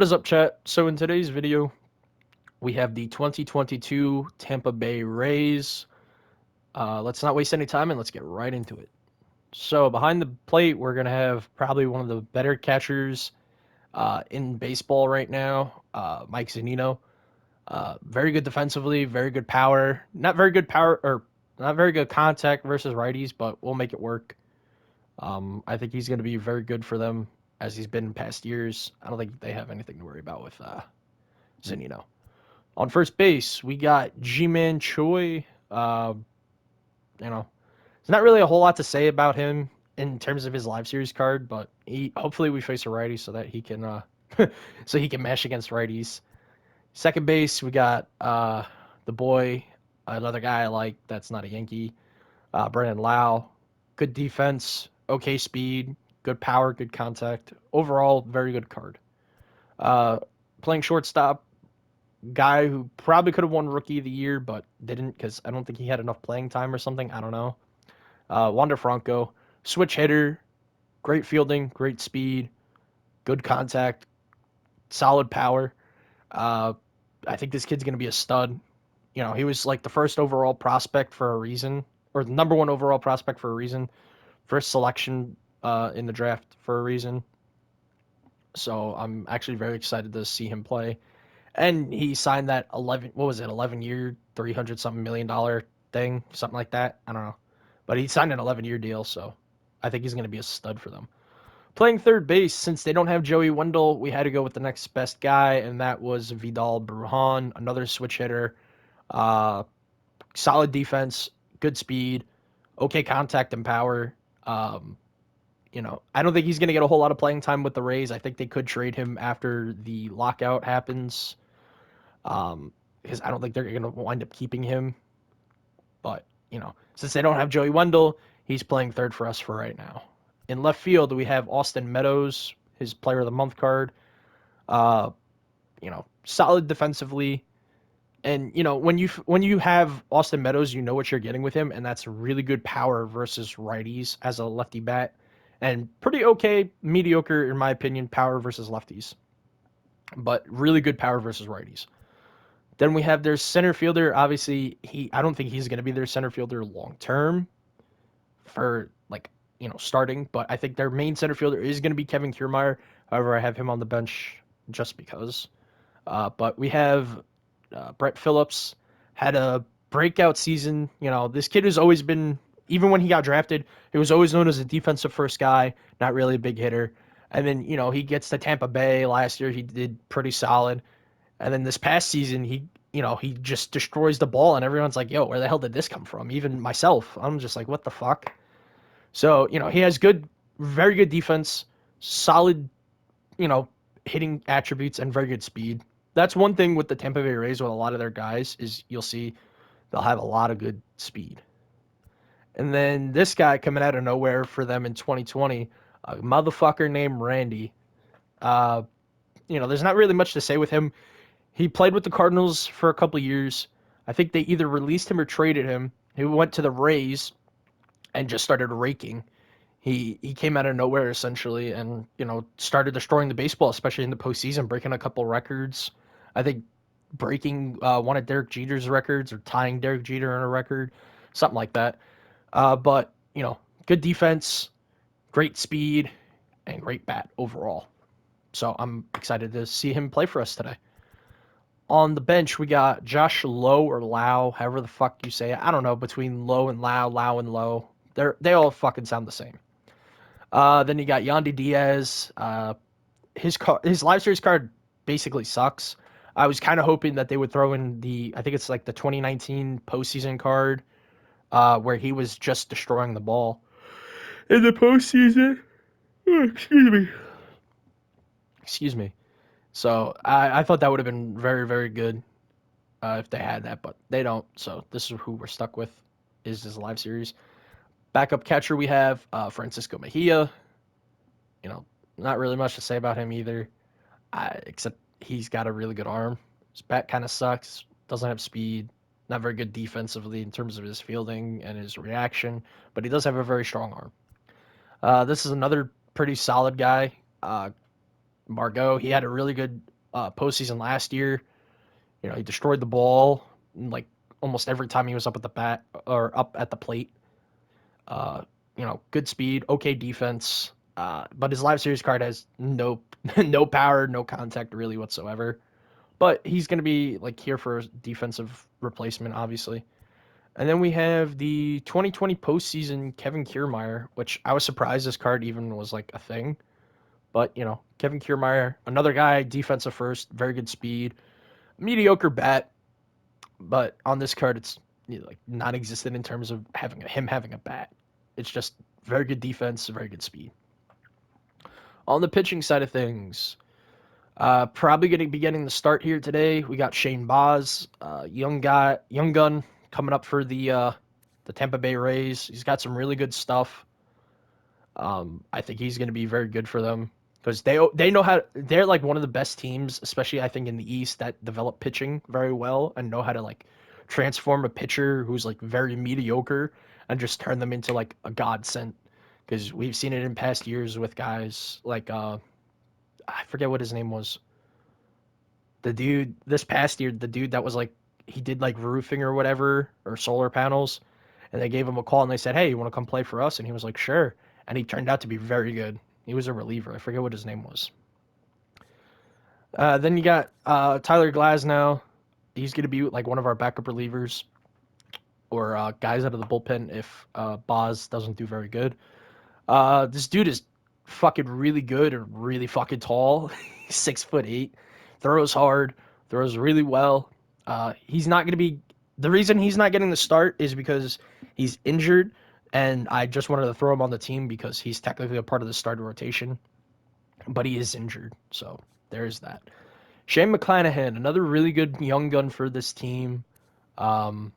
What is up, chat? So in today's video, we have the 2022 Tampa Bay Rays. Let's not waste any time and let's get right into it. So behind the plate, we're gonna have probably one of the better catchers in baseball right now, Mike Zenino. Very good defensively, very good power. Not very good power or not very good contact versus righties, but we'll make it work. I think he's gonna be very good for them as he's been in past years. I don't think they have anything to worry about with Zenino. On first base, we got G-Man Choi. You know, there's not really a whole lot to say about him in terms of his live series card, but hopefully we face a righty so that he can so he can mash against righties. Second base, we got the boy, another guy I like that's not a Yankee, Brandon Lowe. Good defense, okay speed, good power, good contact. Overall, very good card. Uh, Playing shortstop, guy who probably could have won Rookie of the Year, but didn't because I don't think he had enough playing time or something. I don't know. Wanda Franco, switch hitter, great fielding, great speed, good contact, solid power. Uh, I think this kid's going to be a stud. You know, he was like the first overall prospect for a reason, or the number one overall prospect for a reason, first selection in the draft for a reason. So I'm actually very excited to see him play. And he signed that 11, what was it, 11-year, 300 something $1 million thing, something like that. I don't know. But he signed an 11-year deal, so I think he's going to be a stud for them. Playing third base, since they don't have Joey Wendell, we had to go with the next best guy, and that was Vidal Brujan, another switch hitter. Uh, Solid defense, good speed, okay contact and power. Um, I don't think he's going to get a whole lot of playing time with the Rays. I think they could trade him after the lockout happens, because I don't think they're going to wind up keeping him. But, since they don't have Joey Wendell, he's playing third for us for right now. In left field, we have Austin Meadows, his Player of the Month card. Uh, Solid defensively. And, when you have Austin Meadows, you know what you're getting with him, and that's really good power versus righties as a lefty bat. And pretty okay, mediocre, in my opinion, power versus lefties. But really good power versus righties. Then we have their center fielder. Obviously, I don't think he's going to be their center fielder long term for starting, but I think their main center fielder is going to be Kevin Kiermeier. However, I have him on the bench just because. But we have Brett Phillips had a breakout season. This kid has always been, even when he got drafted, he was always known as a defensive first guy, not really a big hitter. And then, he gets to Tampa Bay last year. He did pretty solid. And then this past season, he just destroys the ball, and everyone's like, "Yo, where the hell did this come from?" Even myself, I'm just like, "What the fuck?" So, he has very good defense, solid, hitting attributes, and very good speed. That's one thing with the Tampa Bay Rays with a lot of their guys is you'll see they'll have a lot of good speed. And then this guy coming out of nowhere for them in 2020, a motherfucker named Randy. Uh, there's not really much to say with him. He played with the Cardinals for a couple years. I think they either released him or traded him. He went to the Rays and just started raking. He came out of nowhere essentially, and started destroying the baseball, especially in the postseason, breaking a couple records. I think breaking one of Derek Jeter's records or tying Derek Jeter on a record, something like that. But good defense, great speed, and great bat overall. So I'm excited to see him play for us today. On the bench, we got Josh Lowe or Lau, however the fuck you say it. I don't know, between Lowe and Lau, Lau and Lowe. They all fucking sound the same. Then you got Yandy Diaz. His live series card basically sucks. I was kind of hoping that they would throw in I think it's like the 2019 postseason card, where he was just destroying the ball in the postseason. Oh, excuse me. So I thought that would have been very, very good if they had that, but they don't. So this is who we're stuck with, is this live series. Backup catcher, we have Francisco Mejia. Not really much to say about him either, except he's got a really good arm. His bat kind of sucks, doesn't have speed, not very good defensively in terms of his fielding and his reaction, but he does have a very strong arm. This is another pretty solid guy. Margot, he had a really good postseason last year. You know, he destroyed the ball like almost every time he was up at the bat or up at the plate. Uh, you know, good speed, okay defense. But his live series card has no no power, no contact really whatsoever. But he's going to be like here for a defensive replacement, obviously. And then we have the 2020 postseason Kevin Kiermeier, which I was surprised this card even was like a thing. But you know, Kevin Kiermeier, another guy, defensive first, very good speed, mediocre bat, but on this card it's like non-existent in terms of having a bat. It's just very good defense, very good speed. On the pitching side of things, probably going to be getting the start here today. We got Shane Baz, young gun, coming up for the Tampa Bay Rays. He's got some really good stuff. I think he's going to be very good for them because they know how. They're like one of the best teams, especially I think in the East, that develop pitching very well and know how to like transform a pitcher who's like very mediocre and just turn them into like a godsend. Because we've seen it in past years with guys like I forget what his name was. The dude this past year, the dude that was like he did like roofing or whatever or solar panels, and they gave him a call and they said, "Hey, you want to come play for us?" And he was like, "Sure." And he turned out to be very good. He was a reliever. I forget what his name was. Then you got Tyler Glasnow. He's going to be like one of our backup relievers or guys out of the bullpen if Boz doesn't do very good. This dude is fucking really good and really fucking tall. He's 6'8", throws hard, throws really well. He's not going to be. The reason he's not getting the start is because he's injured, and I just wanted to throw him on the team because he's technically a part of the starter rotation, but he is injured, so there's that. Shane McClanahan, another really good young gun for this team. Um,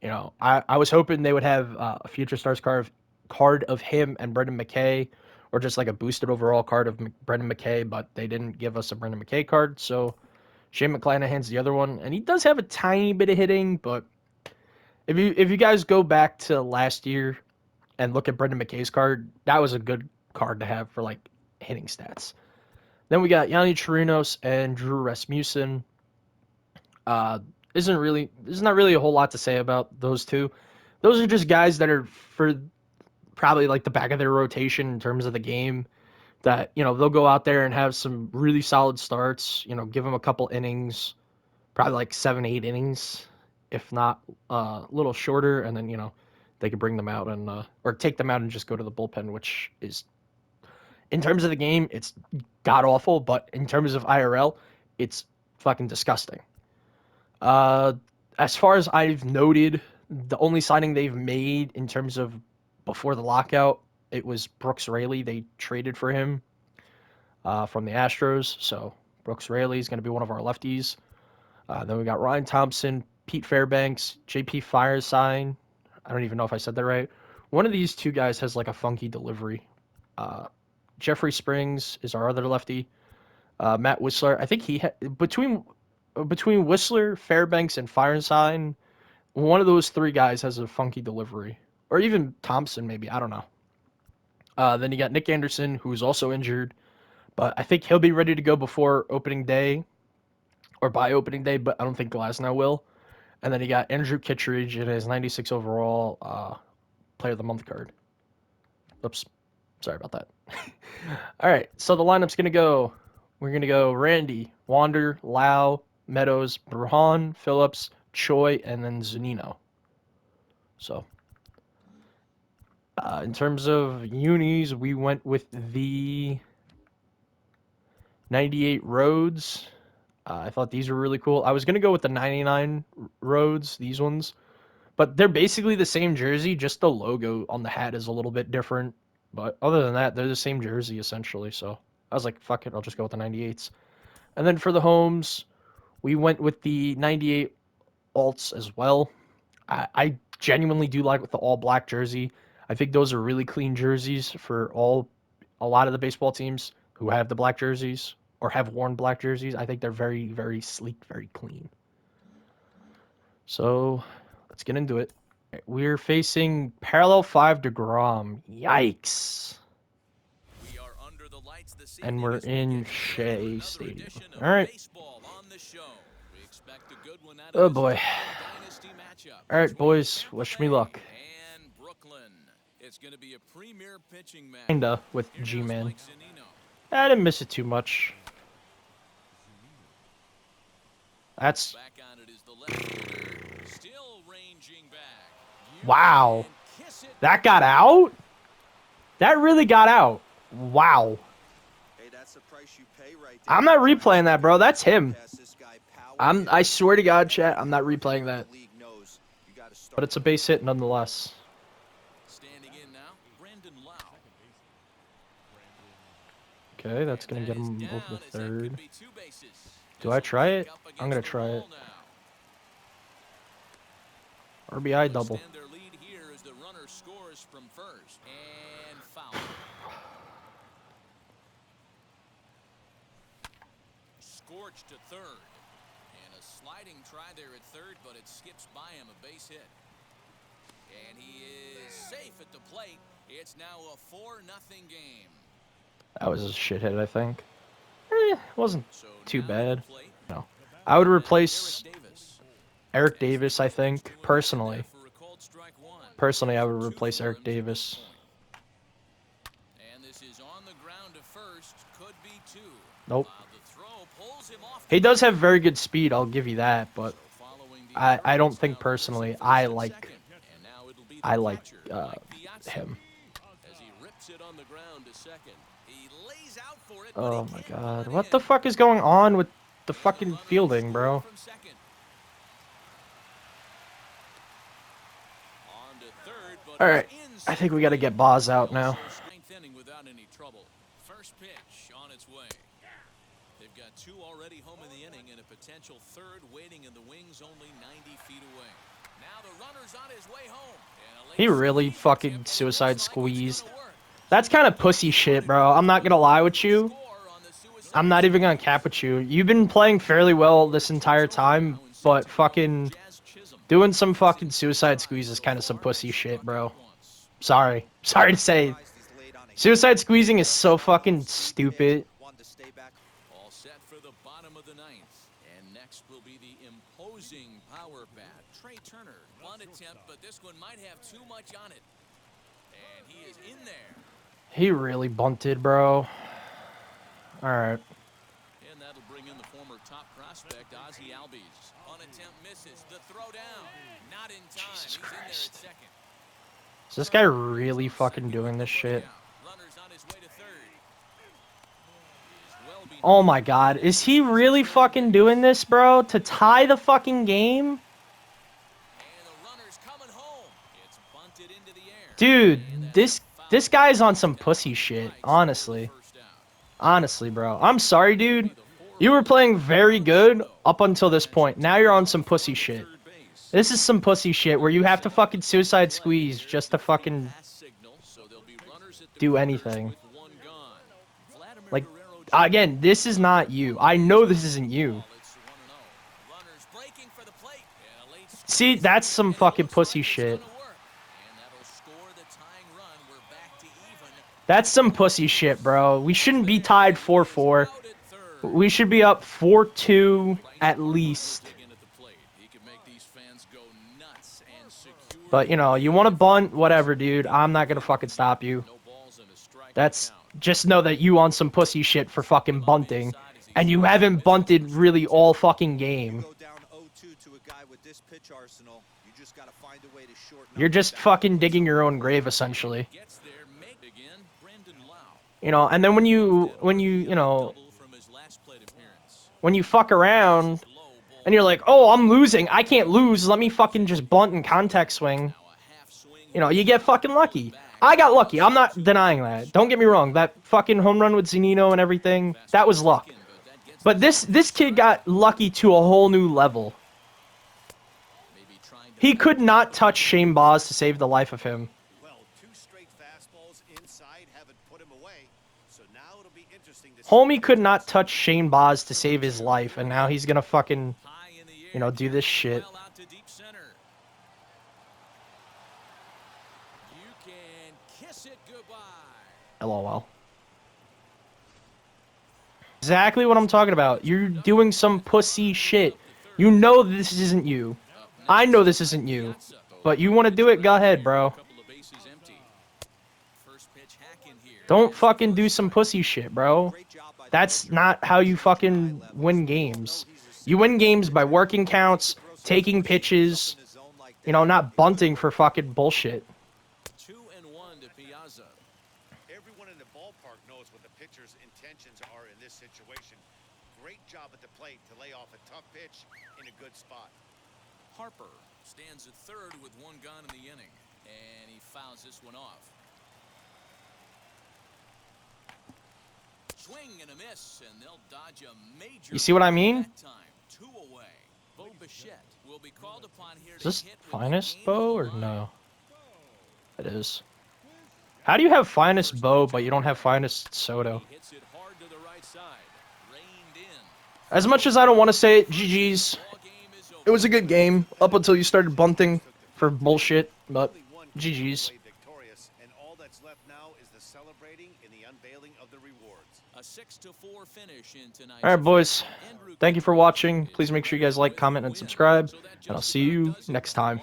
you know, I was hoping they would have a future stars card of him and Brendan McKay, or just like a boosted overall card of Brendan McKay, but they didn't give us a Brendan McKay card, so Shane McClanahan's the other one, and he does have a tiny bit of hitting, but if you guys go back to last year and look at Brendan McKay's card, that was a good card to have for like hitting stats. Then we got Yanni Chirinos and Drew Rasmussen. Uh, there's not really a whole lot to say about those two. Those are just guys that are for probably like the back of their rotation in terms of the game. That you know they'll go out there and have some really solid starts. You know, give them a couple innings, probably like 7, 8 innings, if not a little shorter, and then you know they could bring them out and or take them out and just go to the bullpen, which is in terms of the game it's god awful, but in terms of IRL, it's fucking disgusting. Uh, as far as I've noted, the only signing they've made in terms of before the lockout, it was Brooks Raley. They traded for him from the Astros, so Brooks Raley is going to be one of our lefties. Then we got Ryan Thompson, Pete Fairbanks, JP Firesign. I don't even know if I said that right. One of these two guys has like a funky delivery. Uh, Jeffrey Springs is our other lefty. Matt Whistler, I think between Whistler, Fairbanks, and Firesign, one of those three guys has a funky delivery, or even Thompson maybe. I don't know. Then you got Nick Anderson, who's also injured, but I think he'll be ready to go before opening day or by opening day. But I don't think Glasnow will. And then you got Andrew Kittredge in his 96 overall Player of the Month card. Oops, sorry about that. All right, so the lineup's gonna go. We're gonna go Randy, Wander, Lowe, Meadows, Burhan, Phillips, Choi, and then Zenino. So, in terms of unis, we went with the 98 Rhodes. I thought these were really cool. I was going to go with the 99 Rhodes, these ones. But they're basically the same jersey, just the logo on the hat is a little bit different. But other than that, they're the same jersey, essentially. So I was like, fuck it, I'll just go with the 98s. And then for the homes, we went with the 98 alts as well. I genuinely do like with the all black jersey. I think those are really clean jerseys for a lot of the baseball teams who have the black jerseys or have worn black jerseys. I think they're very, very sleek, very clean. So let's get into it. We're facing parallel 5 DeGrom. Yikes. And we're in Shea Stadium. All right. Oh boy. All right, boys. Wish me luck. Kinda with G-Man. I didn't miss it too much. That's... Wow. That got out? That really got out. Wow. I'm not replaying that, bro. That's him. I swear to God, chat, I'm not replaying that. But it's a base hit nonetheless. Okay, that's going to get him over the third. Do I try it? I'm going to try it. RBI double. Scorched to third. And a sliding try there at third, but it skips by him, a base hit. And he is safe at the plate. It's now a 4-0 game. That was a shit hit, I think. It wasn't too bad. No. I would replace Eric Davis, I think, personally. Personally, I would replace Eric Davis. And this is on the ground to first. Could be two. Nope. He does have very good speed, I'll give you that, but I don't think personally I like him. Oh my god. What the fuck is going on with the fucking fielding, bro? Alright. I think we gotta get Boz out now. First pitch on its way. They've got two already home in the inning and a potential third waiting in the wings only 90 feet away. Now the runner's on his way home. He really fucking suicide squeezed. That's kind of pussy shit, bro. I'm not gonna lie with you. I'm not even gonna cap with you. You've been playing fairly well this entire time, but fucking doing some fucking suicide squeeze is kind of some pussy shit, bro. Sorry. Sorry to say. Suicide squeezing is so fucking stupid. All set for the bottom of the ninth. And next will be the imposing power bat. Trey Turner. Bunt attempt, but this one might have too much on it. And he is in there. He really bunted, bro. Alright. And that'll bring in the former top prospect, Ozzie Albies. On attempt misses. The throw down. Not in time. Jesus He's in there at Christ. second. Is this guy really fucking doing this shit? Runner's on his way to third. Oh my god. Is he really fucking doing this, bro? To tie the fucking game? And the runner's coming home. It's bunted into the air. Dude, this guy's on some pussy shit, honestly. Honestly, bro. I'm sorry, dude. You were playing very good up until this point. Now you're on some pussy shit. This is some pussy shit where you have to fucking suicide squeeze just to fucking do anything. Like, again, this is not you. I know this isn't you. See, that's some fucking pussy shit. That's some pussy shit, bro. We shouldn't be tied 4-4. We should be up 4-2 at least. But, you know, you want to bunt, whatever, dude. I'm not going to fucking stop you. That's... Just know that you on some pussy shit for fucking bunting. And you haven't bunted really all fucking game. You're just fucking digging your own grave, essentially. You know, and then when you fuck around and you're like, oh, I'm losing. I can't lose. Let me fucking just bunt and contact swing. You know, you get fucking lucky. I got lucky. I'm not denying that. Don't get me wrong. That fucking home run with Zenino and everything, that was luck. But this kid got lucky to a whole new level. He could not touch Shane Boz to save the life of him. Homie could not touch Shane Boz to save his life, and now he's gonna fucking, you know, do this shit. LOL. exactly what I'm talking about. You're doing some pussy shit. You know this isn't you. I know this isn't you. But you want to do it? Go ahead, bro. Don't fucking do some pussy shit, bro. That's not how you fucking win games. You win games by working counts, taking pitches, you know, not bunting for fucking bullshit. 2-1 to Piazza. Everyone in the ballpark knows what the pitcher's intentions are in this situation. Great job at the plate to lay off a tough pitch in a good spot. Harper stands at third with one gone in the inning, and he fouls this one off. Swing and a miss, and they'll dodge a major. You see what I mean? That time, 2 away. Bo Bichette will be called upon here. Is this finest Bo or no? It is. How do you have finest Bo, but you don't have finest Soto? He hits it hard to the right side. Reined in. As much as I don't want to say it, GG's. Ball game is over. It was a good game up until you started bunting for bullshit, but Only one GG's. played victorious, and all that's left now is the celebrating and the unveiling of the rewards. A 6-4 finish in tonight's. All right, boys. Thank you for watching. Please make sure you guys like, comment, and subscribe. And I'll see you next time.